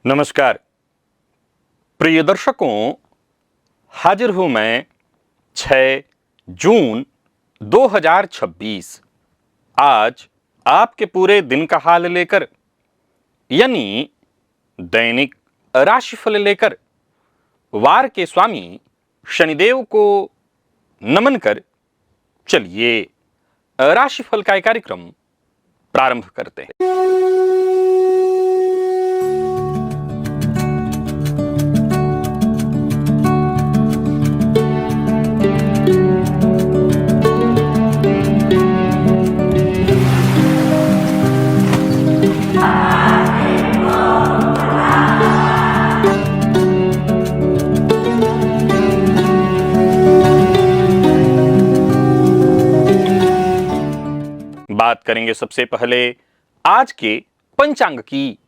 नमस्कार प्रिय दर्शकों, हाजिर हूं मैं 6 जून 2026 आज आपके पूरे दिन का हाल लेकर, यानी दैनिक राशिफल लेकर वार के स्वामी शनिदेव को नमन कर चलिए राशिफल का कार्यक्रम प्रारंभ करते हैं। बात करेंगे सबसे पहले आज के पंचांग की।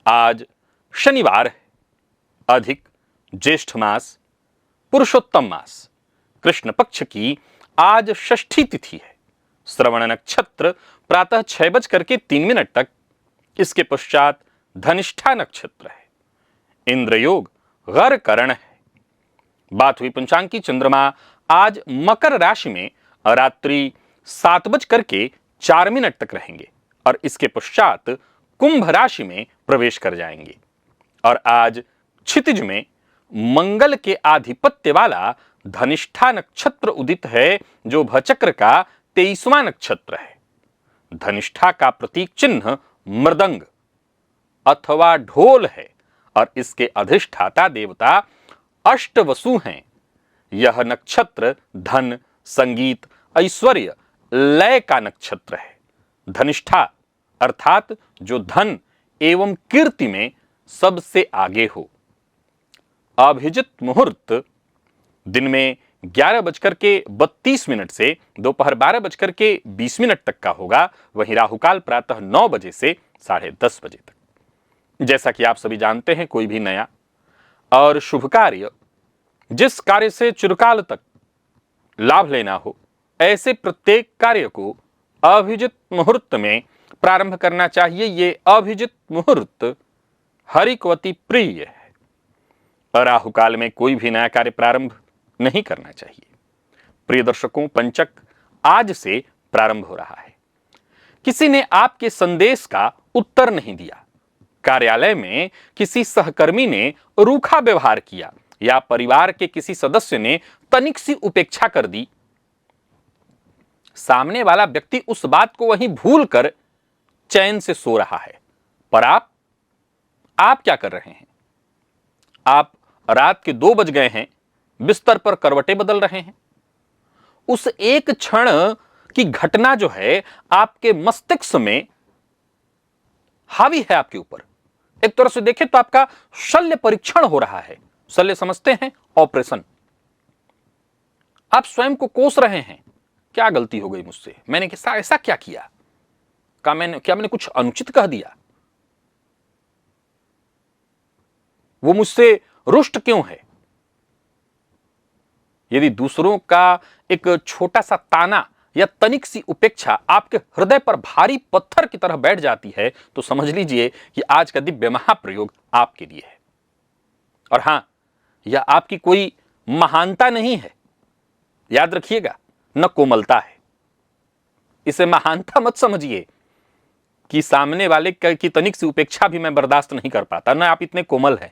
आज शनिवार है, अधिक ज्येष्ठ मास, पुरुषोत्तम मास, कृष्ण पक्ष की आज षष्ठी तिथि है। श्रवण नक्षत्र प्रातः 6:03 तक, इसके पश्चात धनिष्ठा नक्षत्र है। इंद्र योग गर करण है। बात हुई पंचांग की। चंद्रमा आज मकर राशि में रात्रि 7:04 तक रहेंगे और इसके पश्चात कुंभ राशि में प्रवेश कर जाएंगे। और आज क्षितिज में मंगल के आधिपत्य वाला धनिष्ठा नक्षत्र उदित है, जो भचक्र का 23वां नक्षत्र है। धनिष्ठा का प्रतीक चिन्ह मृदंग अथवा ढोल है और इसके अधिष्ठाता देवता अष्टवसु हैं। यह नक्षत्र धन, संगीत, ऐश्वर्य, लय का नक्षत्र है। धनिष्ठा अर्थात जो धन एवं कीर्ति में सबसे आगे हो। अभिजित मुहूर्त दिन में 11:32 से दोपहर 12:20 तक का होगा। वहीं राहुकाल प्रातः 9 बजे से 10:30 बजे तक। जैसा कि आप सभी जानते हैं, कोई भी नया और शुभ कार्य, जिस कार्य से चिरकाल तक लाभ लेना हो, ऐसे प्रत्येक कार्य को अभिजित मुहूर्त में प्रारंभ करना चाहिए। ये अभिजित मुहूर्त हरिकवती प्रिय है। राहुकाल में कोई भी नया कार्य प्रारंभ नहीं करना चाहिए। प्रिय दर्शकों, पंचक आज से प्रारंभ हो रहा है। किसी ने आपके संदेश का उत्तर नहीं दिया, कार्यालय में किसी सहकर्मी ने रूखा व्यवहार किया या परिवार के किसी सदस्य ने तनिक सी उपेक्षा कर दी, सामने वाला व्यक्ति उस बात को वहीं भूलकर चैन से सो रहा है, पर आप क्या कर रहे हैं? आप रात के 2 बज गए हैं, बिस्तर पर करवटें बदल रहे हैं। उस एक क्षण की घटना जो है आपके मस्तिष्क में हावी है आपके ऊपर। एक तरह से देखें तो आपका शल्य परीक्षण हो रहा है। शल्य समझते हैं? ऑपरेशन। आप स्वयं को कोस रहे हैं, क्या गलती हो गई मुझसे, मैंने ऐसा क्या किया, क्या मैंने कुछ अनुचित कह दिया, वो मुझसे रुष्ट क्यों है। यदि दूसरों का एक छोटा सा ताना या तनिक सी उपेक्षा आपके हृदय पर भारी पत्थर की तरह बैठ जाती है, तो समझ लीजिए कि आज का दिव्य महाप्रयोग आपके लिए है। और हां, यह आपकी कोई महानता नहीं है, याद रखिएगा, न कोमलता है। इसे महानता मत समझिए कि सामने वाले की तनिक सी उपेक्षा भी मैं बर्दाश्त नहीं कर पाता, न आप इतने कोमल हैं।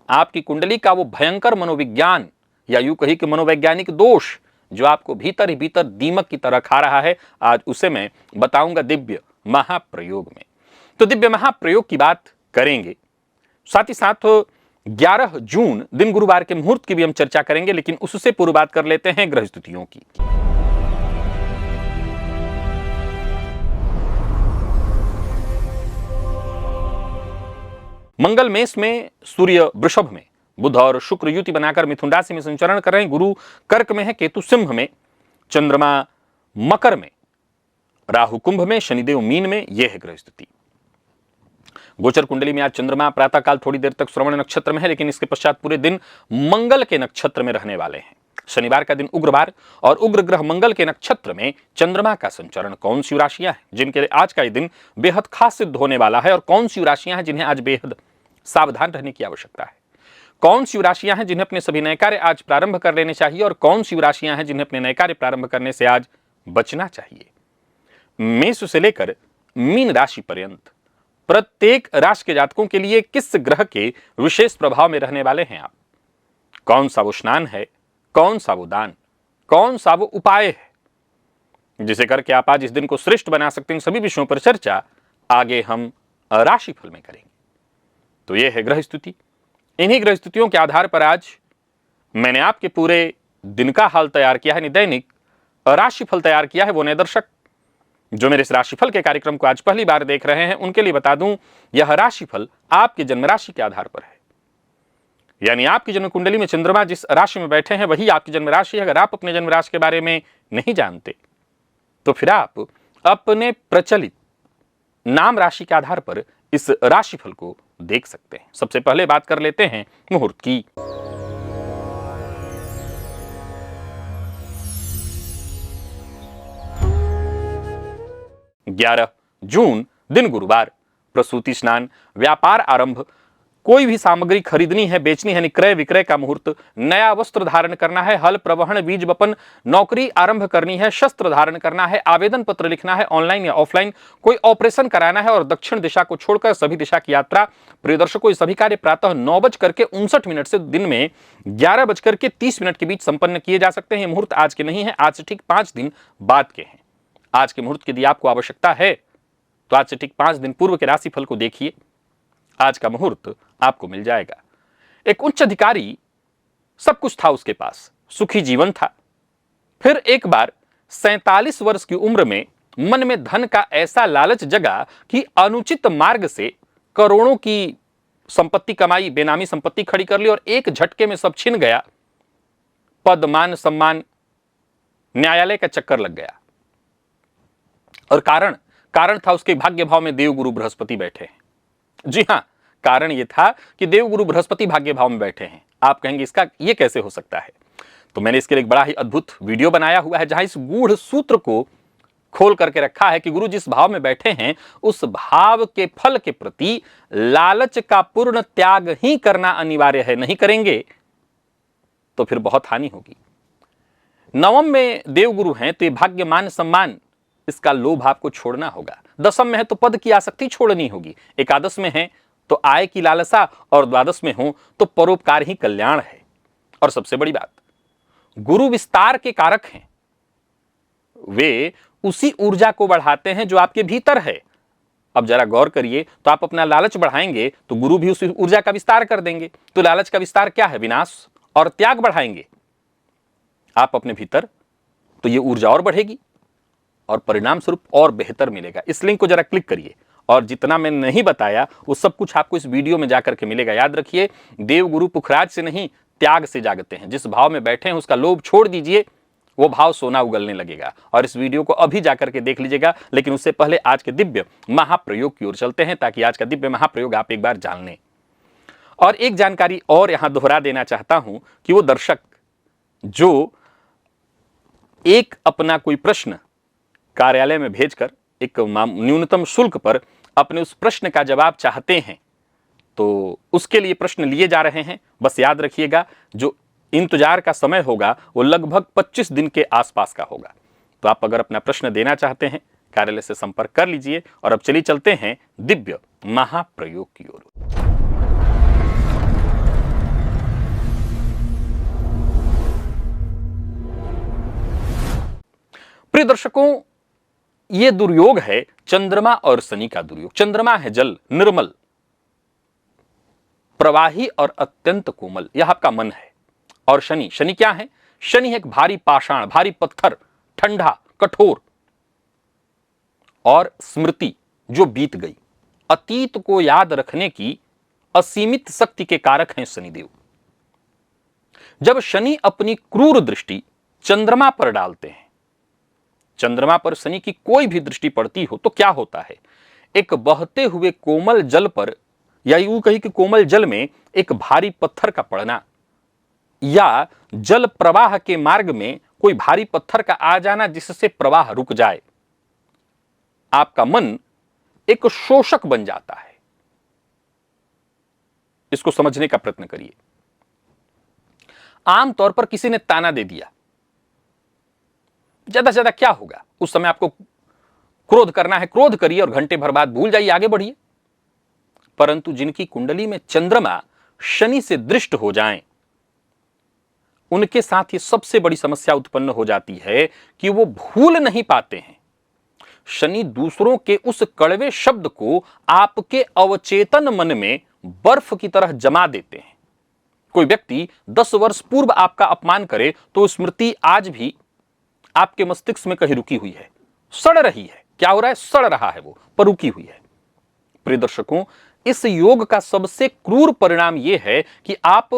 आपकी कुंडली का वो भयंकर मनोविज्ञान या यूं कही कि मनोवैज्ञानिक दोष जो आपको भीतर ही भीतर दीमक की तरह खा रहा है, आज उसे मैं बताऊंगा दिव्य महाप्रयोग में। तो दिव्य महाप्रयोग की बात करेंगे, साथ ही साथ 11 जून दिन गुरुवार के मुहूर्त की भी हम चर्चा करेंगे, लेकिन उससे पूर्व बात कर लेते हैं ग्रह स्थितियों की। मंगल मेष में, सूर्य वृषभ में, बुध और शुक्र युति बनाकर मिथुन राशि में संचरण कर रहे हैं। गुरु कर्क में है, केतु सिंह में, चंद्रमा मकर में, राहु कुंभ में, शनिदेव मीन में। यह है ग्रह स्थिति। गोचर कुंडली में आज चंद्रमा प्रातःकाल थोड़ी देर तक श्रवण नक्षत्र में है, लेकिन इसके पश्चात पूरे दिन मंगल के नक्षत्र में रहने वाले हैं। शनिवार का दिन उग्रवार और उग्र ग्रह मंगल के नक्षत्र में चंद्रमा का संचरण। कौन सी राशियां हैं जिनके लिए आज का ये दिन बेहद खास सिद्ध होने वाला है और कौन सी राशियां हैं जिन्हें आज बेहद सावधान रहने की आवश्यकता है। कौन सी राशियां हैं जिन्हें अपने सभी नए कार्य आज प्रारंभ कर लेने चाहिए और कौन सी राशियां हैं जिन्हें अपने नए कार्य प्रारंभ करने से आज बचना चाहिए। मेष से लेकर मीन राशि पर्यंत प्रत्येक राशि के जातकों के लिए किस ग्रह के विशेष प्रभाव में रहने वाले हैं आप, कौन सा वो स्नान है, कौन सा वो दान, कौन सा वो उपाय है जिसे करके आप आज इस दिन को श्रेष्ठ बना सकते हैं, सभी विषयों पर चर्चा आगे हम राशिफल में करेंगे। तो यह है ग्रह स्थिति। इन्हीं ग्रह स्थितियों के आधार पर आज मैंने आपके पूरे दिन का हाल तैयार किया है, दैनिक राशिफल तैयार किया है। वो नए दर्शक जो मेरे इस राशिफल के कार्यक्रम को आज पहली बार देख रहे हैं उनके लिए बता दूं, यह राशिफल आपकी जन्म राशि के आधार पर है, यानी आपकी जन्म कुंडली में चंद्रमा जिस राशि में बैठे हैं वही आपकी जन्म राशि है। अगर आप अपने जन्म राशि के बारे में नहीं जानते तो फिर आप अपने प्रचलित नाम राशि के आधार पर इस राशिफल को देख सकते हैं। सबसे पहले बात कर लेते हैं मुहूर्त की। 11 जून दिन गुरुवार, प्रसूति स्नान, व्यापार आरंभ, कोई भी सामग्री खरीदनी है, बेचनी है, क्रय विक्रय का मुहूर्त, नया वस्त्र धारण करना है, हल प्रवहन बीज बपन, नौकरी आरंभ करनी है, शस्त्र धारण करना है, आवेदन पत्र लिखना है ऑनलाइन या ऑफलाइन, कोई ऑपरेशन कराना है और दक्षिण दिशा को छोड़कर सभी दिशा की यात्रा। प्रिय दर्शकों, ये सभी कार्य प्रातः 9:59 से दिन में 11:30 के बीच संपन्न किए जा सकते हैं। मुहूर्त आज के नहीं है, आज से ठीक 5 दिन बाद के हैं। आज के मुहूर्त की यदि आपको आवश्यकता है तो आज से ठीक 5 दिन पूर्व के राशिफल को देखिए, आज का मुहूर्त आपको मिल जाएगा। एक उच्च अधिकारी, सब कुछ था उसके पास, सुखी जीवन था, फिर एक बार 47 वर्ष की उम्र में मन में धन का ऐसा लालच जगा कि अनुचित मार्ग से करोड़ों की संपत्ति कमाई, बेनामी संपत्ति खड़ी कर ली और एक झटके में सब छिन गया। पद, मान, सम्मान, न्यायालय का चक्कर लग गया। और कारण था उसके भाग्य भाव में देवगुरु बृहस्पति बैठे हैं। जी हां, कारण यह था कि देवगुरु बृहस्पति भाग्य भाव में बैठे हैं। आप कहेंगे इसका ये कैसे हो सकता है? तो मैंने इसके लिए एक बड़ा ही अद्भुत वीडियो बनाया हुआ है जहां इस गूढ़ सूत्र को खोल करके रखा है कि गुरु जिस भाव में बैठे हैं उस भाव के फल के प्रति लालच का पूर्ण त्याग ही करना अनिवार्य है। नहीं करेंगे तो फिर बहुत हानि होगी। नवम में देवगुरु हैं तो ये भाग्य, मान, सम्मान, इसका लोभ आपको छोड़ना होगा। दशम में है तो पद की आसक्ति छोड़नी होगी। एकादश में है तो आय की लालसा और द्वादश में हो तो परोपकार ही कल्याण है। और सबसे बड़ी बात, गुरु विस्तार के कारक हैं। वे उसी ऊर्जा को बढ़ाते हैं जो आपके भीतर है। अब जरा गौर करिए, तो आप अपना लालच बढ़ाएंगे तो गुरु भी उसी ऊर्जा का विस्तार कर देंगे। तो लालच का विस्तार क्या है? विनाश और त्याग बढ़ाएंगे आप अपने भीतर, तो ये ऊर्जा और बढ़ेगी और परिणाम स्वरूप और बेहतर मिलेगा। इस लिंक को जरा क्लिक करिए और जितना मैंने नहीं बताया वो सब कुछ आपको इस वीडियो में जाकर के मिलेगा। याद रखिए, देवगुरु पुखराज से नहीं, त्याग से जागते हैं। जिस भाव में बैठे हैं उसका लोभ छोड़ दीजिए, वो भाव सोना उगलने लगेगा। और इस वीडियो को अभी जाकर के देख लीजिएगा। लेकिन उससे पहले आज के दिव्य महाप्रयोग की ओर चलते हैं ताकि आज का दिव्य महाप्रयोग आप एक बार जान लें। और एक जानकारी और यहां दोहरा देना चाहता हूं कि वो दर्शक जो एक अपना कोई प्रश्न कार्यालय में भेजकर एक न्यूनतम शुल्क पर अपने उस प्रश्न का जवाब चाहते हैं, तो उसके लिए प्रश्न लिए जा रहे हैं। बस याद रखिएगा, जो इंतजार का समय होगा वो लगभग 25 दिन के आसपास का होगा। तो आप अगर अपना प्रश्न देना चाहते हैं, कार्यालय से संपर्क कर लीजिए। और अब चलिए चलते हैं दिव्य महाप्रयोग की ओर। प्रिय दर्शकों, ये दुर्योग है चंद्रमा और शनि का दुर्योग। चंद्रमा है जल, निर्मल, प्रवाही और अत्यंत कोमल, यह आपका मन है। और शनि क्या है? शनि है एक भारी पाषाण, भारी पत्थर, ठंडा, कठोर और स्मृति जो बीत गई, अतीत को याद रखने की असीमित शक्ति के कारक हैं शनिदेव। जब शनि अपनी क्रूर दृष्टि चंद्रमा पर डालते हैं, चंद्रमा पर शनि की कोई भी दृष्टि पड़ती हो तो क्या होता है? एक बहते हुए कोमल जल पर, या यूं कहीं कि कोमल जल में एक भारी पत्थर का पड़ना, या जल प्रवाह के मार्ग में कोई भारी पत्थर का आ जाना जिससे प्रवाह रुक जाए। आपका मन एक शोषक बन जाता है। इसको समझने का प्रयत्न करिए। आमतौर पर किसी ने ताना दे दिया, ज्यादा से ज्यादा क्या होगा, उस समय आपको क्रोध करना है, क्रोध करिए और घंटे भर बाद भूल जाइए, आगे बढ़िए। परंतु जिनकी कुंडली में चंद्रमा शनि से दृष्ट हो जाएं, उनके साथ ये सबसे बड़ी समस्या उत्पन्न हो जाती है कि वो भूल नहीं पाते हैं। शनि दूसरों के उस कड़वे शब्द को आपके अवचेतन मन में बर्फ की तरह जमा देते हैं। कोई व्यक्ति 10 वर्ष पूर्व आपका अपमान करे तो स्मृति आज भी आपके मस्तिष्क में कहीं रुकी हुई है, सड़ रही है। क्या हो रहा है? सड़ रहा है, वो पर रुकी हुई है। प्रिय दर्शकों, इस योग का सबसे क्रूर परिणाम यह है कि आप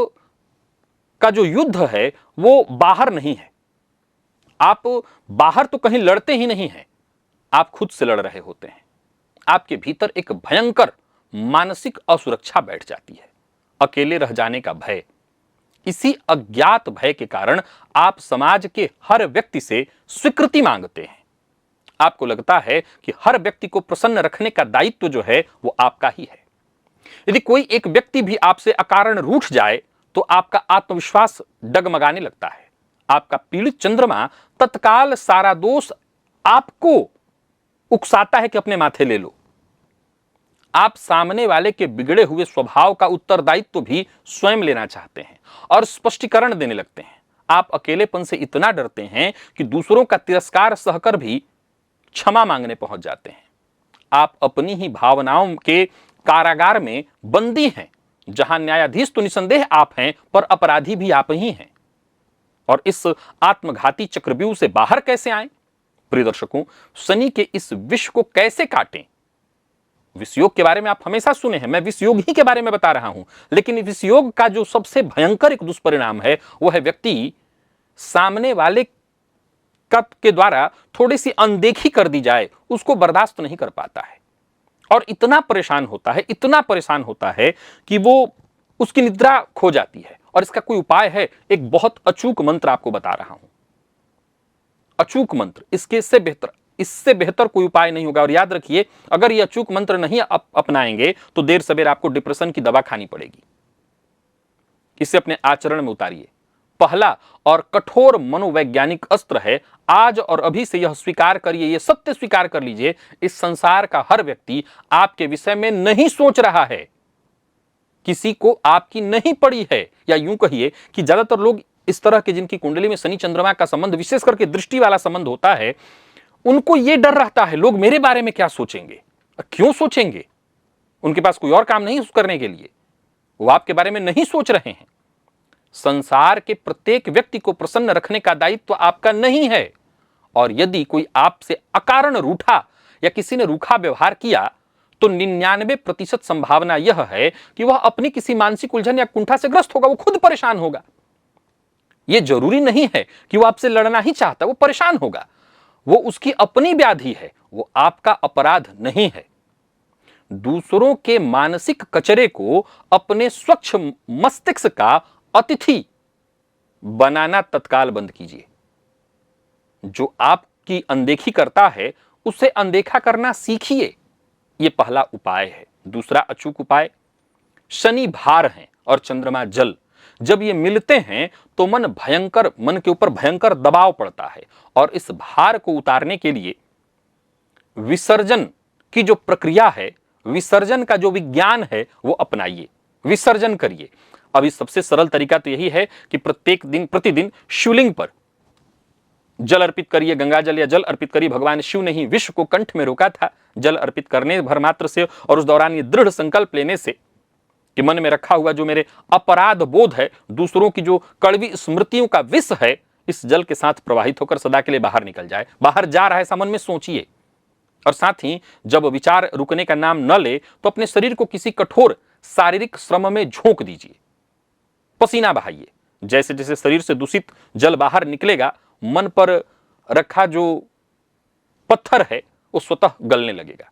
का जो युद्ध है वो बाहर नहीं है। आप बाहर तो कहीं लड़ते ही नहीं हैं, आप खुद से लड़ रहे होते हैं। आपके भीतर एक भयंकर मानसिक असुरक्षा बैठ जाती है, अकेले रह जाने का भय। इसी अज्ञात भय के कारण आप समाज के हर व्यक्ति से स्वीकृति मांगते हैं। आपको लगता है कि हर व्यक्ति को प्रसन्न रखने का दायित्व जो है वो आपका ही है। यदि कोई एक व्यक्ति भी आपसे अकारण रूठ जाए तो आपका आत्मविश्वास डगमगाने लगता है। आपका पीड़ित चंद्रमा तत्काल सारा दोष आपको उकसाता है कि अपने माथे ले लो। आप सामने वाले के बिगड़े हुए स्वभाव का उत्तरदायित्व भी स्वयं लेना चाहते हैं और स्पष्टीकरण देने लगते हैं। आप अकेलेपन से इतना डरते हैं कि दूसरों का तिरस्कार सहकर भी क्षमा मांगने पहुंच जाते हैं। आप अपनी ही भावनाओं के कारागार में बंदी हैं, जहां न्यायाधीश तो निसंदेह आप हैं, पर अपराधी भी आप ही हैं। और इस आत्मघाती चक्रव्यूह से बाहर कैसे आएं? प्रिय दर्शकों, शनि के इस विष को कैसे काटें? विषयोग के बारे में आप हमेशा सुने हैं, मैं विषयोग ही के बारे में बता रहा हूं। लेकिन विषयोग का जो सबसे भयंकर एक दुष्परिणाम है वह है व्यक्ति सामने वाले के द्वारा थोड़ी सी अनदेखी कर दी जाए, उसको बर्दाश्त नहीं कर पाता है और इतना परेशान होता है कि वो उसकी निद्रा खो जाती है। और इसका कोई उपाय है, एक बहुत अचूक मंत्र आपको बता रहा हूं। अचूक मंत्र, इससे बेहतर कोई उपाय नहीं होगा। और याद रखिए, अगर ये अचूक मंत्र नहीं अपनाएंगे तो देर सवेर आपको डिप्रेशन की दवा खानी पड़ेगी। इसे अपने आचरण में उतारिए। पहला और कठोर मनोवैज्ञानिक अस्त्र है, आज और अभी से यह स्वीकार करिए, यह सत्य स्वीकार कर लीजिए, इस संसार का हर व्यक्ति आपके विषय में नहीं सोच रहा है। किसी को आपकी नहीं पड़ी है, या यूं कहिए कि ज्यादातर लोग इस तरह के जिनकी कुंडली में शनि चंद्रमा का संबंध, विशेष करके दृष्टि वाला संबंध होता है, उनको यह डर रहता है लोग मेरे बारे में क्या सोचेंगे। क्यों सोचेंगे? उनके पास कोई और काम नहीं करने के लिए, वो आपके बारे में नहीं सोच रहे हैं। संसार के प्रत्येक व्यक्ति को प्रसन्न रखने का दायित्व आपका नहीं है। और यदि कोई आपसे अकारण रूठा या किसी ने रूखा व्यवहार किया तो 99% संभावना यह है कि वह अपनी किसी मानसिक उलझन या कुंठा से ग्रस्त होगा, वो खुद परेशान होगा। यह जरूरी नहीं है कि वो आपसे लड़ना ही चाहता, वो परेशान होगा, वो उसकी अपनी व्याधि है, वो आपका अपराध नहीं है। दूसरों के मानसिक कचरे को अपने स्वच्छ मस्तिष्क का अतिथि बनाना तत्काल बंद कीजिए। जो आपकी अनदेखी करता है उसे अनदेखा करना सीखिए, यह पहला उपाय है। दूसरा अचूक उपाय, शनि भार है और चंद्रमा जल, जब ये मिलते हैं तो मन के ऊपर भयंकर दबाव पड़ता है। और इस भार को उतारने के लिए विसर्जन की जो प्रक्रिया है, विसर्जन का जो विज्ञान है, वो अपनाइए, विसर्जन करिए। अभी सबसे सरल तरीका तो यही है कि प्रतिदिन शिवलिंग पर जल अर्पित करिए, गंगा जल या जल अर्पित करिए। भगवान शिव ने ही विश्व को कंठ में रोका था जल अर्पित करने भर मात्र से, और उस दौरान ये दृढ़ संकल्प लेने से कि मन में रखा हुआ जो मेरे अपराध बोध है, दूसरों की जो कड़वी स्मृतियों का विष है, इस जल के साथ प्रवाहित होकर सदा के लिए बाहर निकल जाए। बाहर जा रहा है ऐसा मन में सोचिए। और साथ ही जब विचार रुकने का नाम न ले तो अपने शरीर को किसी कठोर शारीरिक श्रम में झोंक दीजिए, पसीना बहाइए। जैसे जैसे शरीर से दूषित जल बाहर निकलेगा, मन पर रखा जो पत्थर है वो स्वतः गलने लगेगा।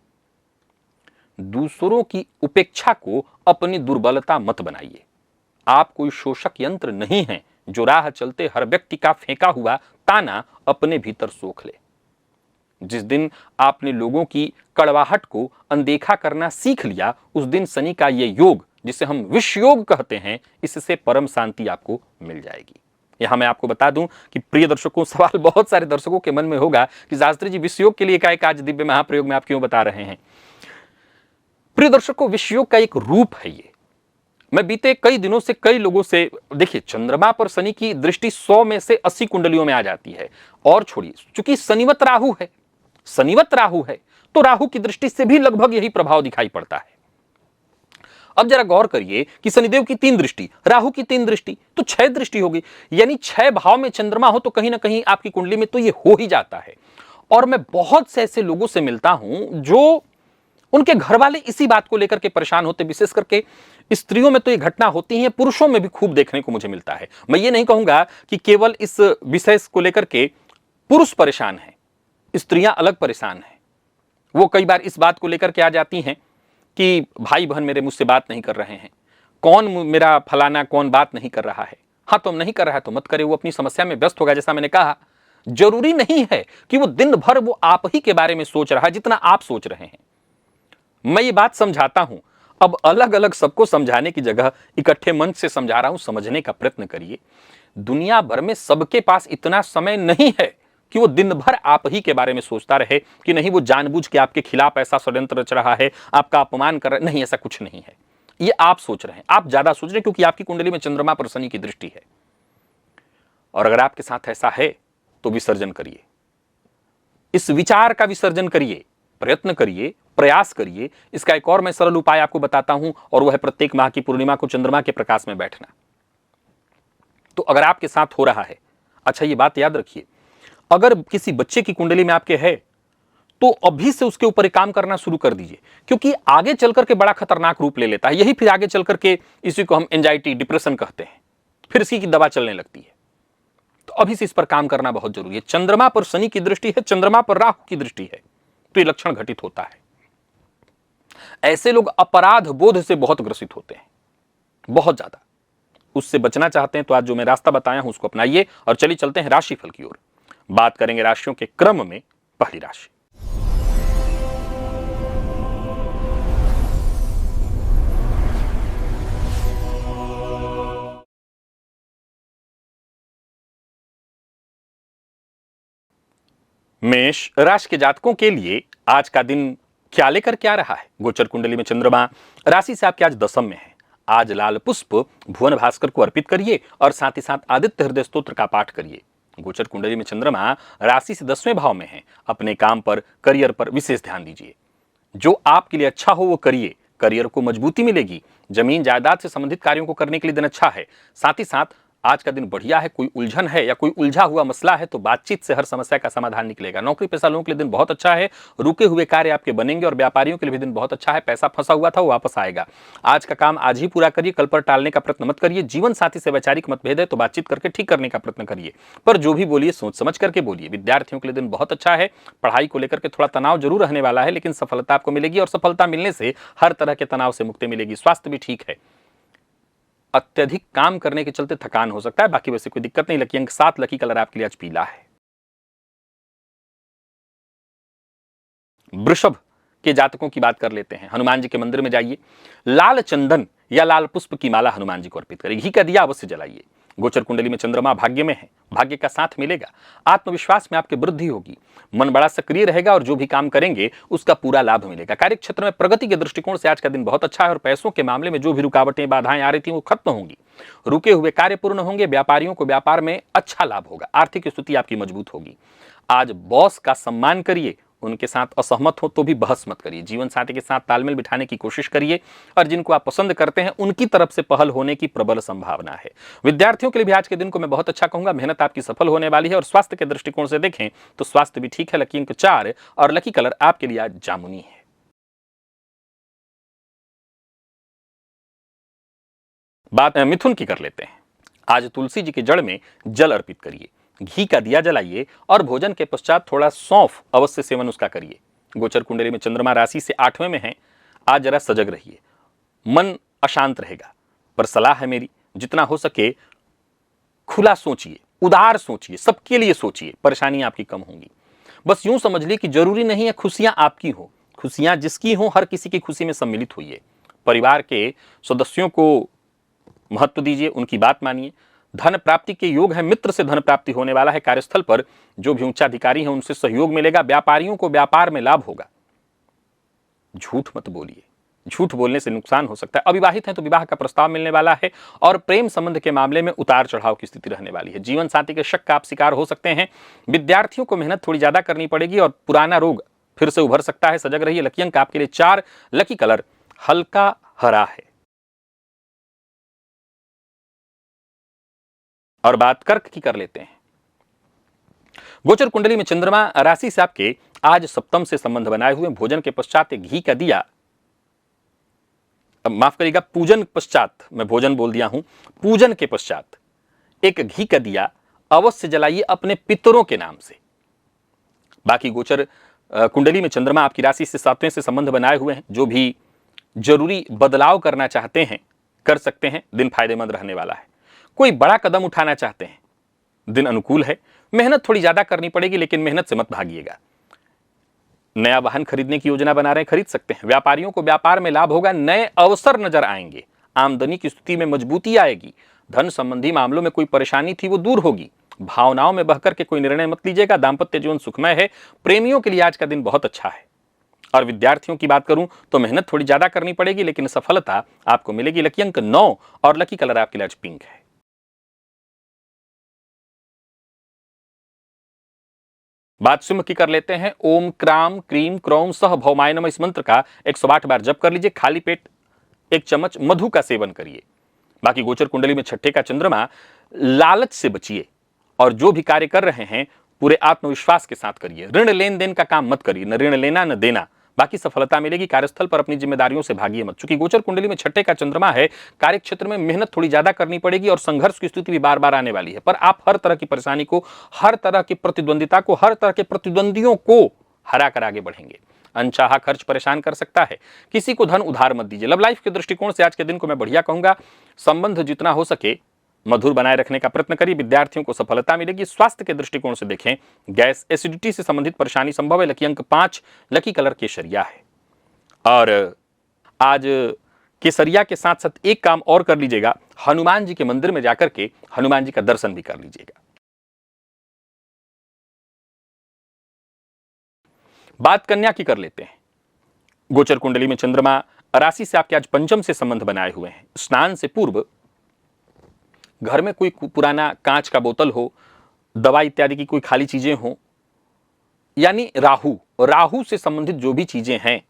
दूसरों की उपेक्षा को अपनी दुर्बलता मत बनाइए। आप कोई शोषक यंत्र नहीं हैं जो राह चलते हर व्यक्ति का फेंका हुआ ताना अपने भीतर सोख ले। जिस दिन आपने लोगों की कड़वाहट को अनदेखा करना सीख लिया, उस दिन शनि का यह योग जिसे हम विष योग कहते हैं, इससे परम शांति आपको मिल जाएगी। यहां मैं आपको बता दूं कि प्रिय दर्शकों, सवाल बहुत सारे दर्शकों के मन में होगा कि शास्त्री जी विष योग के लिए एकाएक आज दिव्य महाप्रयोग में आप क्यों बता रहे हैं। प्रिय दर्शकों, विष योग का एक रूप है ये। मैं बीते कई दिनों से कई लोगों से, देखिए चंद्रमा पर शनि की दृष्टि 100 में से 80 कुंडलियों में आ जाती है। और छोड़िए, चूंकि शनिवत राहु है तो राहु की दृष्टि से भी लगभग यही प्रभाव दिखाई पड़ता है। अब जरा गौर करिए कि शनिदेव की 3 दृष्टि, राहु की 3 दृष्टि, तो 6 दृष्टि होगी। यानी 6 भाव में चंद्रमा हो तो कहीं ना कहीं आपकी कुंडली में तो ये हो ही जाता है। और मैं बहुत से ऐसे लोगों से मिलता हूं जो उनके घर वाले इसी बात को लेकर के परेशान होते, विशेष करके स्त्रियों में तो ये घटना होती है, पुरुषों में भी खूब देखने को मुझे मिलता है। मैं ये नहीं कहूंगा कि केवल इस विषय को लेकर के पुरुष परेशान है, स्त्रियां अलग परेशान हैं। वो कई बार इस बात को लेकर के आ जाती हैं कि भाई बहन मेरे मुझसे बात नहीं कर रहे हैं, कौन मेरा फलाना कौन बात नहीं कर रहा है। हाँ, तुम नहीं कर रहा है तो मत करे, वो अपनी समस्या में व्यस्त होगा। जैसा मैंने कहा, जरूरी नहीं है कि वो दिन भर वो आप ही के बारे में सोच रहा है जितना आप सोच रहे हैं। मैं ये बात समझाता हूं, अब अलग अलग सबको समझाने की जगह इकट्ठे मंच से समझा रहा हूं। समझने का प्रयत्न करिए। दुनिया भर में सबके पास इतना समय नहीं है कि वो दिन भर आप ही के बारे में सोचता रहे, कि नहीं वो जानबूझ के आपके खिलाफ ऐसा षड्यंत्र रच रहा है, आपका अपमान कर रहा है। नहीं, ऐसा कुछ नहीं है। ये आप सोच रहे हैं, आप ज्यादा सोच रहे हैं, क्योंकि आपकी कुंडली में चंद्रमा पर शनि की दृष्टि है। और अगर आपके साथ ऐसा है तो विसर्जन करिए, इस विचार का विसर्जन करिए, प्रयत्न करिए, प्रयास करिए। इसका एक और मैं सरल उपाय आपको बताता हूं, और वह है प्रत्येक माह की पूर्णिमा को चंद्रमा के प्रकाश में बैठना। तो अगर आपके साथ हो रहा है, अच्छा ये बात याद रखिए, अगर किसी बच्चे की कुंडली में आपके है तो अभी से उसके ऊपर एक काम करना शुरू कर दीजिए, क्योंकि आगे चलकर के बड़ा खतरनाक रूप ले लेता है। यही फिर आगे चलकर के इसी को हम एंजाइटी, डिप्रेशन कहते हैं, फिर इसी की दवा चलने लगती है। तो अभी से इस पर काम करना बहुत जरूरी है। चंद्रमा पर शनि की दृष्टि है, चंद्रमा पर राहु की दृष्टि है, तो ये लक्षण घटित होता है। ऐसे लोग अपराध बोध से बहुत ग्रसित होते हैं, बहुत ज्यादा। उससे बचना चाहते हैं तो आज जो मैं रास्ता बताया हूं उसको अपनाइए। और चलिए चलते हैं राशिफल की ओर। बात करेंगे राशियों के क्रम में। पहली राशि, मेष राशि के जातकों के लिए आज का दिन क्या लेकर क्या रहा है। गोचर कुंडली में चंद्रमा राशि से आपके आज दशम में है। आज लाल पुष्प भुवन भास्कर को अर्पित करिए और साथ ही साथ आदित्य हृदय स्तोत्र का पाठ करिए। गोचर कुंडली में चंद्रमा राशि से 10वें भाव में है। अपने काम पर, करियर पर विशेष ध्यान दीजिए। जो आपके लिए अच्छा हो वो करिए, करियर को मजबूती मिलेगी। जमीन जायदाद से संबंधित कार्यों को करने के लिए दिन अच्छा है। साथ ही साथ आज का दिन बढ़िया है। कोई उलझन है या कोई उलझा हुआ मसला है तो बातचीत से हर समस्या का समाधान निकलेगा। नौकरी पेशा लोगों के लिए दिन बहुत अच्छा है। रुके हुए कार्य आपके बनेंगे और व्यापारियों के लिए भी दिन बहुत अच्छा है। पैसा फंसा हुआ था वो वापस आएगा। आज का काम आज ही पूरा करिए, कल पर टालने का प्रयत्न मत करिए। जीवन साथी से वैचारिक मतभेद है तो बातचीत करके ठीक करने का प्रयत्न करिए, पर जो भी बोलिए सोच समझ करके बोलिए। विद्यार्थियों के लिए दिन बहुत अच्छा है। पढ़ाई को लेकर के थोड़ा तनाव जरूर रहने वाला है, लेकिन सफलता आपको मिलेगी और सफलता मिलने से हर तरह के तनाव से मुक्ति मिलेगी। स्वास्थ्य भी ठीक है। अत्यधिक काम करने के चलते थकान हो सकता है, बाकी वैसे कोई दिक्कत नहीं। लकी अंक 7, लकी कलर आपके लिए आज पीला है। वृषभ के जातकों की बात कर लेते हैं। हनुमान जी के मंदिर में जाइए, लाल चंदन या लाल पुष्प की माला हनुमान जी को अर्पित करिए। घी का दिया अवश्य जलाइए। गोचर कुंडली में चंद्रमा भाग्य में है, भाग्य का साथ मिलेगा। आत्मविश्वास में आपकी वृद्धि होगी। मन बड़ा सक्रिय रहेगा और जो भी काम करेंगे उसका पूरा लाभ मिलेगा। कार्य क्षेत्र में प्रगति के दृष्टिकोण से आज का दिन बहुत अच्छा है और पैसों के मामले में जो भी रुकावटें, बाधाएं आ रही थी वो खत्म होंगी। रुके हुए कार्य पूर्ण होंगे। व्यापारियों को व्यापार में अच्छा लाभ होगा। आर्थिक स्थिति आपकी मजबूत होगी। आज बॉस का सम्मान करिए। उनके साथ असहमत हो तो भी बहस मत करिए। जीवन साथी के साथ तालमेल बिठाने की कोशिश करिए और जिनको आप पसंद करते हैं उनकी तरफ से पहल होने की प्रबल संभावना है। विद्यार्थियों के लिए भी आज के दिन को मैं बहुत अच्छा कहूंगा। मेहनत आपकी सफल होने वाली है। और स्वास्थ्य के दृष्टिकोण से देखें तो स्वास्थ्य भी ठीक है। लकी अंक 4 और लकी कलर आपके लिए आज जामुनी है। बात मिथुन की कर लेते हैं। आज तुलसी जी की जड़ में जल अर्पित करिए, घी का दिया जलाइए और भोजन के पश्चात थोड़ा सौंफ अवश्य सेवन उसका करिए। गोचर कुंडली में चंद्रमा राशि से 8वें में है। आज जरा सजग रहिए। मन अशांत रहेगा, पर सलाह है मेरी, जितना हो सके खुला सोचिए, उदार सोचिए, सबके लिए सोचिए। परेशानी आपकी कम होंगी। बस यूं समझ लीजिए कि जरूरी नहीं है खुशियां आपकी हो, खुशियां जिसकी हो हर किसी की खुशी में सम्मिलित हुई है। परिवार के सदस्यों को महत्व दीजिए, उनकी बात मानिए। धन प्राप्ति के योग है, मित्र से धन प्राप्ति होने वाला है। कार्यस्थल पर जो भी उच्चाधिकारी हैं उनसे सहयोग मिलेगा। व्यापारियों को व्यापार में लाभ होगा। झूठ मत बोलिए, झूठ बोलने से नुकसान हो सकता है। अविवाहित हैं तो विवाह का प्रस्ताव मिलने वाला है और प्रेम संबंध के मामले में उतार चढ़ाव की स्थिति रहने वाली है। जीवन साथी के शक का आप शिकार हो सकते हैं। विद्यार्थियों को मेहनत थोड़ी ज्यादा करनी पड़ेगी और पुराना रोग फिर से उभर सकता है। सजग रहिए। लकी अंक आपके लिए 4, लकी कलर हल्का हरा है। और बात कर्क की कर लेते हैं। गोचर कुंडली में चंद्रमा राशि से आपके आज सप्तम से संबंध बनाए हुए। भोजन के पश्चात एक घी का दिया, माफ करिएगा, पूजन पश्चात, मैं भोजन बोल दिया हूं, पूजन के पश्चात एक घी का दिया अवश्य जलाइए अपने पितरों के नाम से। बाकी गोचर कुंडली में चंद्रमा आपकी राशि से 7वें से संबंध बनाए हुए हैं। जो भी जरूरी बदलाव करना चाहते हैं कर सकते हैं। दिन फायदेमंद रहने वाला है। कोई बड़ा कदम उठाना चाहते हैं, दिन अनुकूल है। मेहनत थोड़ी ज्यादा करनी पड़ेगी लेकिन मेहनत से मत भागिएगा। नया वाहन खरीदने की योजना बना रहे हैं, खरीद सकते हैं। व्यापारियों को व्यापार में लाभ होगा। नए अवसर नजर आएंगे। आमदनी की स्थिति में मजबूती आएगी। धन संबंधी मामलों में कोई परेशानी थी वो दूर होगी। भावनाओं में बहकर के कोई निर्णय मत लीजिएगा। दाम्पत्य जीवन सुखमय है। प्रेमियों के लिए आज का दिन बहुत अच्छा है। और विद्यार्थियों की बात करूं तो मेहनत थोड़ी ज्यादा करनी पड़ेगी लेकिन सफलता आपको मिलेगी। लकी अंक 9 और लकी कलर आपके लिए आज पिंक है। बात सिंह की कर लेते हैं। ओम क्राम क्रीम क्रौम सह भौमाय नमः इस मंत्र का 108 बार जप कर लीजिए। खाली पेट 1 चम्मच मधु का सेवन करिए। बाकी गोचर कुंडली में 6ठे का चंद्रमा, लालच से बचिए और जो भी कार्य कर रहे हैं पूरे आत्मविश्वास के साथ करिए। ऋण लेन देन का काम मत करिए, न ऋण लेना न देना। बाकी सफलता मिलेगी। कार्यस्थल पर अपनी जिम्मेदारियों से भागिए मत। चूंकि गोचर कुंडली में 6ठे का चंद्रमा है, कार्य क्षेत्र में मेहनत थोड़ी ज्यादा करनी पड़ेगी और संघर्ष की स्थिति भी बार बार आने वाली है। पर आप हर तरह की परेशानी को, हर तरह की प्रतिद्वंदिता को, हर तरह के प्रतिद्वंदियों को हरा कर आगे बढ़ेंगे। अनचाहा खर्च परेशान कर सकता है। किसी को धन उधार मत दीजिए। लव लाइफ के दृष्टिकोण से आज के दिन को मैं बढ़िया कहूंगा। संबंध जितना हो सके मधुर बनाए रखने का प्रयत्न करिए। विद्यार्थियों को सफलता मिलेगी। स्वास्थ्य के दृष्टिकोण से देखें, गैस एसिडिटी से संबंधित परेशानी संभव है। लकी अंक 5, लकी कलर केसरिया है। और आज केसरिया के साथ साथ एक काम और कर लीजिएगा, हनुमान जी के मंदिर में जाकर के हनुमान जी का दर्शन भी कर लीजिएगा। बात कन्या की कर लेते हैं। गोचर कुंडली में चंद्रमा राशि से आपके आज पंचम से संबंध बनाए हुए हैं। स्नान से पूर्व घर में कोई पुराना कांच का बोतल हो, दवा इत्यादि की कोई खाली चीजें हो, यानी राहु से संबंधित जो भी चीजें हैं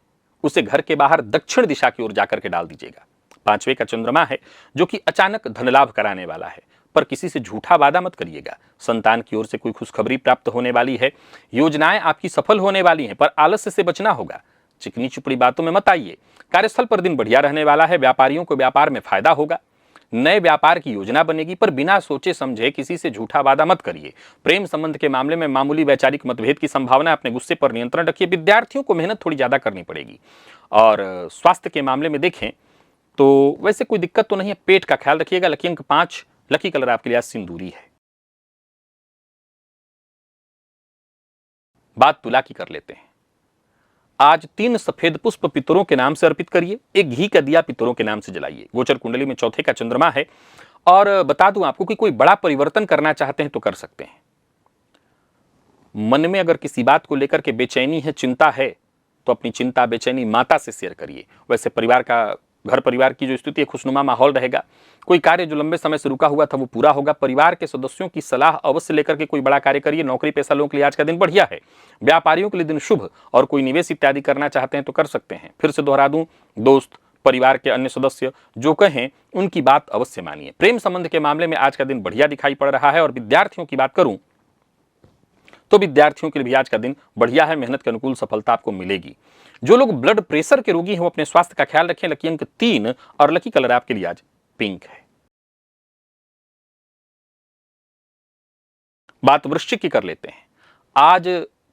उसे घर के बाहर दक्षिण दिशा की ओर जाकर के डाल दीजिएगा। 5वें का चंद्रमा है जो कि अचानक धन लाभ कराने वाला है। पर किसी से झूठा वादा मत करिएगा। संतान की ओर से कोई खुशखबरी प्राप्त होने वाली है। योजनाएं आपकी सफल होने वाली हैं, पर आलस्य से बचना होगा। चिकनी चुपड़ी बातों में मत आइए। कार्यस्थल पर दिन बढ़िया रहने वाला है। व्यापारियों को व्यापार में फायदा होगा। नए व्यापार की योजना बनेगी, पर बिना सोचे समझे किसी से झूठा वादा मत करिए। प्रेम संबंध के मामले में मामूली वैचारिक मतभेद की संभावना। अपने गुस्से पर नियंत्रण रखिए। विद्यार्थियों को मेहनत थोड़ी ज्यादा करनी पड़ेगी। और स्वास्थ्य के मामले में देखें तो वैसे कोई दिक्कत तो नहीं है। पेट का ख्याल रखिएगा। लकी अंक 5, लकी कलर आपके लिए सिंदूरी है। बात तुला की कर लेते हैं। आज 3 सफेद पुष्प पितरों के नाम से अर्पित करिए। एक घी का दिया पितरों के नाम से जलाइए। गोचर कुंडली में 4थे का चंद्रमा है। और बता दूं आपको कि कोई बड़ा परिवर्तन करना चाहते हैं तो कर सकते हैं। मन में अगर किसी बात को लेकर के बेचैनी है, चिंता है, तो अपनी चिंता बेचैनी माता से शेयर करिए। वैसे घर परिवार की जो स्थिति है, खुशनुमा माहौल रहेगा। कोई कार्य जो लंबे समय से रुका हुआ था वो पूरा होगा। परिवार के सदस्यों की सलाह अवश्य लेकर के कोई बड़ा कार्य करिए। नौकरी पेशा लोगों के लिए आज का दिन बढ़िया है। व्यापारियों के लिए दिन शुभ और कोई निवेश इत्यादि करना चाहते हैं तो कर सकते हैं। फिर से दोहरा दूं, दोस्त, परिवार के अन्य सदस्य जो कहें उनकी बात अवश्य मानिए। प्रेम संबंध के मामले में आज का दिन बढ़िया दिखाई पड़ रहा है। और विद्यार्थियों की बात करूं तो विद्यार्थियों के लिए भी आज का दिन बढ़िया है। मेहनत के अनुकूल सफलता आपको मिलेगी। जो लोग ब्लड प्रेशर के रोगी हैं वो अपने स्वास्थ्य का ख्याल रखें। लकी अंक 3 और लकी कलर आपके लिए आज पिंक है। बात वृश्चिक की कर लेते हैं। आज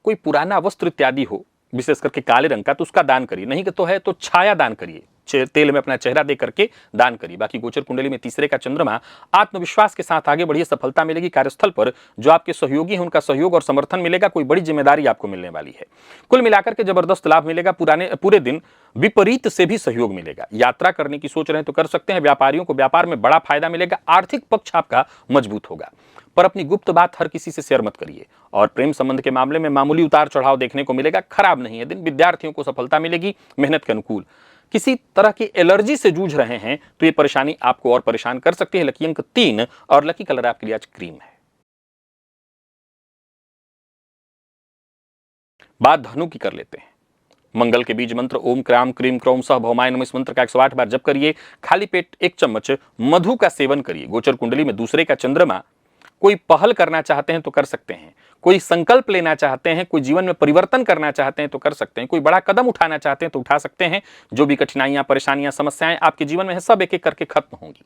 कोई पुराना वस्त्र इत्यादि हो, विशेष करके काले रंग का, तो उसका दान करिए। नहीं तो है तो छाया दान करिए। तेल में अपना चेहरा दे करके दान करिए। बाकी गोचर कुंडली में 3रे का चंद्रमा, आत्मविश्वास के साथ आगे बढ़िए। सफलता मिलेगी। कार्यस्थल पर जो आपके सहयोगी हैं उनका सहयोग और समर्थन मिलेगा। कोई बड़ी जिम्मेदारी आपको मिलने वाली है। कुल मिलाकर के जबरदस्त लाभ मिलेगा। पूरे दिन विपरीत से भी सहयोग मिलेगा। यात्रा करने की सोच रहे हैं तो कर सकते हैं। व्यापारियों को व्यापार में बड़ा फायदा मिलेगा। आर्थिक पक्ष आपका मजबूत होगा, पर अपनी गुप्त बात हर किसी से शेयर मत करिए। और प्रेम संबंध के मामले में मामूली उतार चढ़ाव देखने को मिलेगा। खराब नहीं है दिन। विद्यार्थियों को सफलता मिलेगी, मेहनत के अनुकूल। किसी तरह की एलर्जी से जूझ रहे हैं तो ये परेशानी आपको और परेशान कर सकती है। लकी अंक 3 और लकी कलर आपके लिए आज क्रीम है। बात धनु की कर लेते हैं। मंगल के बीज मंत्र ओम क्राम क्रीम क्रौम सह भौमाय नमः इस मंत्र का 108 बार जप करिए। खाली पेट 1 चम्मच मधु का सेवन करिए। गोचर कुंडली में दूसरे का चंद्रमा। कोई पहल करना चाहते हैं तो कर सकते हैं। कोई संकल्प लेना चाहते हैं, कोई जीवन में परिवर्तन करना चाहते हैं तो कर सकते हैं। कोई बड़ा कदम उठाना चाहते हैं तो उठा सकते हैं। जो भी कठिनाइयां, परेशानियां, समस्याएं आपके जीवन में है, सब एक एक करके खत्म होंगी।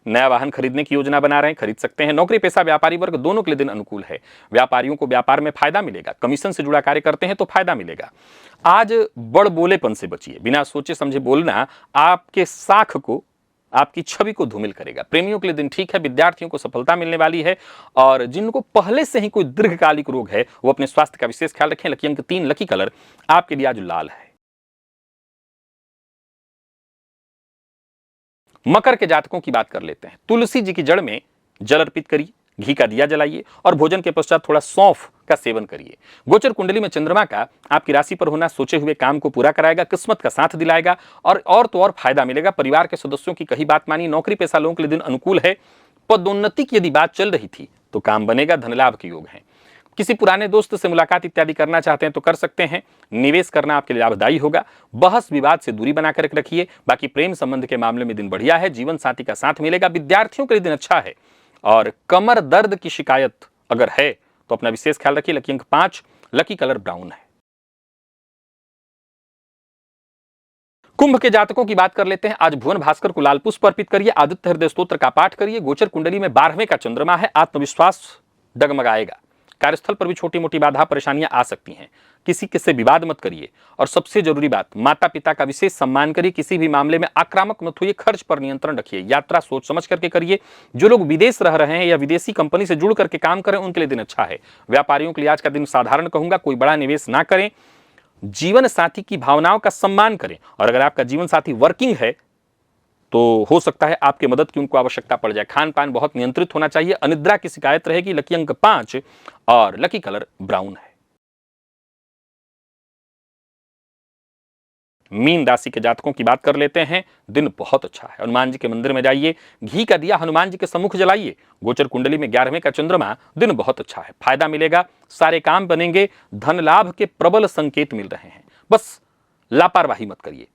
नया वाहन खरीदने की योजना बना रहे हैं, खरीद सकते हैं। नौकरी पेशा व्यापारी वर्ग दोनों के लिए दिन अनुकूल है। व्यापारियों को व्यापार में फायदा मिलेगा। कमीशन से जुड़ा कार्य करते हैं तो फायदा मिलेगा। आज बड़ बोलेपन से बचिए। बिना सोचे समझे बोलना आपके साख को, आपकी छवि को धूमिल करेगा। प्रेमियों के लिए दिन ठीक है। विद्यार्थियों को सफलता मिलने वाली है। और जिनको पहले से ही कोई दीर्घकालिक रोग है वो अपने स्वास्थ्य का विशेष ख्याल रखें। लकी अंक 3, लकी कलर आपके लिए आज लाल है। मकर के जातकों की बात कर लेते हैं। तुलसी जी की जड़ में जल अर्पित करिए, घी का दिया जलाइए और भोजन के पश्चात थोड़ा सौंफ का सेवन करिए। गोचर कुंडली में चंद्रमा का आपकी राशि पर होना सोचे हुए काम को पूरा कराएगा, किस्मत का साथ दिलाएगा और तो और फायदा मिलेगा। परिवार के सदस्यों की कही बात मानी। नौकरी पेशा लोगों के लिए दिन अनुकूल है। पदोन्नति की यदि बात चल रही थी तो काम बनेगा। धन लाभ के योग है। किसी पुराने दोस्त से मुलाकात इत्यादि करना चाहते हैं तो कर सकते हैं। निवेश करना आपके लिए लाभदायी होगा। बहस विवाद से दूरी बनाकर रखिए। बाकी प्रेम संबंध के मामले में दिन बढ़िया है। जीवन साथी का साथ मिलेगा। विद्यार्थियों के लिए दिन अच्छा है। और कमर दर्द की शिकायत अगर है तो अपना विशेष ख्याल रखिए। लकी अंक 5, लकी कलर ब्राउन है। कुंभ के जातकों की बात कर लेते हैं। आज भुवन भास्कर को लाल पुष्प अर्पित करिए। आदित्य हृदय स्तोत्र का पाठ करिए। गोचर कुंडली में 12वें का चंद्रमा है। आत्मविश्वास डगमगाएगा। कार्यस्थल पर भी छोटी मोटी बाधा परेशानियां आ सकती हैं। किसी से विवाद मत करिए। और सबसे जरूरी बात, माता पिता का विशेष सम्मान करिए। किसी भी मामले में आक्रामक मत होइए। खर्च पर नियंत्रण रखिए। यात्रा सोच समझ करके करिए। जो लोग विदेश रह रहे हैं या विदेशी कंपनी से जुड़ करके काम करें उनके लिए दिन अच्छा है। व्यापारियों के लिए आज का दिन साधारण कहूंगा। कोई बड़ा निवेश ना करें। जीवन साथी की भावनाओं का सम्मान करें। और अगर आपका जीवन साथी वर्किंग है तो हो सकता है आपकी मदद की उनको आवश्यकता पड़ जाए। खान पान बहुत नियंत्रित होना चाहिए। अनिद्रा की शिकायत रहेगी। लकी अंक 5 और लकी कलर ब्राउन है। मीन राशि के जातकों की बात कर लेते हैं। दिन बहुत अच्छा है। हनुमान जी के मंदिर में जाइए। घी का दिया हनुमान जी के सम्मुख जलाइए। गोचर कुंडली में 11वें का चंद्रमा। दिन बहुत अच्छा है। फायदा मिलेगा। सारे काम बनेंगे। धन लाभ के प्रबल संकेत मिल रहे हैं। बस लापरवाही मत करिए।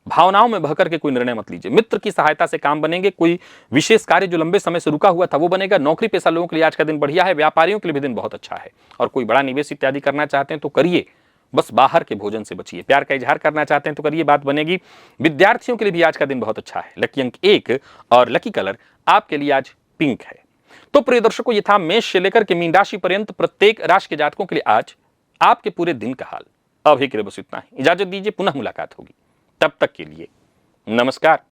भावनाओं में बहकर के कोई निर्णय मत लीजिए। मित्र की सहायता से काम बनेंगे। कोई विशेष कार्य जो लंबे समय से रुका हुआ था वो बनेगा। नौकरी पेशा लोगों के लिए आज का दिन बढ़िया है। व्यापारियों के लिए भी दिन बहुत अच्छा है। और कोई बड़ा निवेश इत्यादि करना चाहते हैं तो करिए। बस बाहर के भोजन से बचिए। प्यार का इजहार करना चाहते हैं तो करिए, बात बनेगी। विद्यार्थियों के लिए भी आज का दिन बहुत अच्छा है। लकी अंक 1 और लकी कलर आपके लिए आज पिंक है। तो प्रिय दर्शकों, ये था मेष से लेकर के मीन राशि पर्यंत प्रत्येक राशि के जातकों के लिए आज आपके पूरे दिन का हाल। अभी के लिए बस इतना ही। इजाजत दीजिए, पुनः मुलाकात होगी। तब तक के लिए नमस्कार।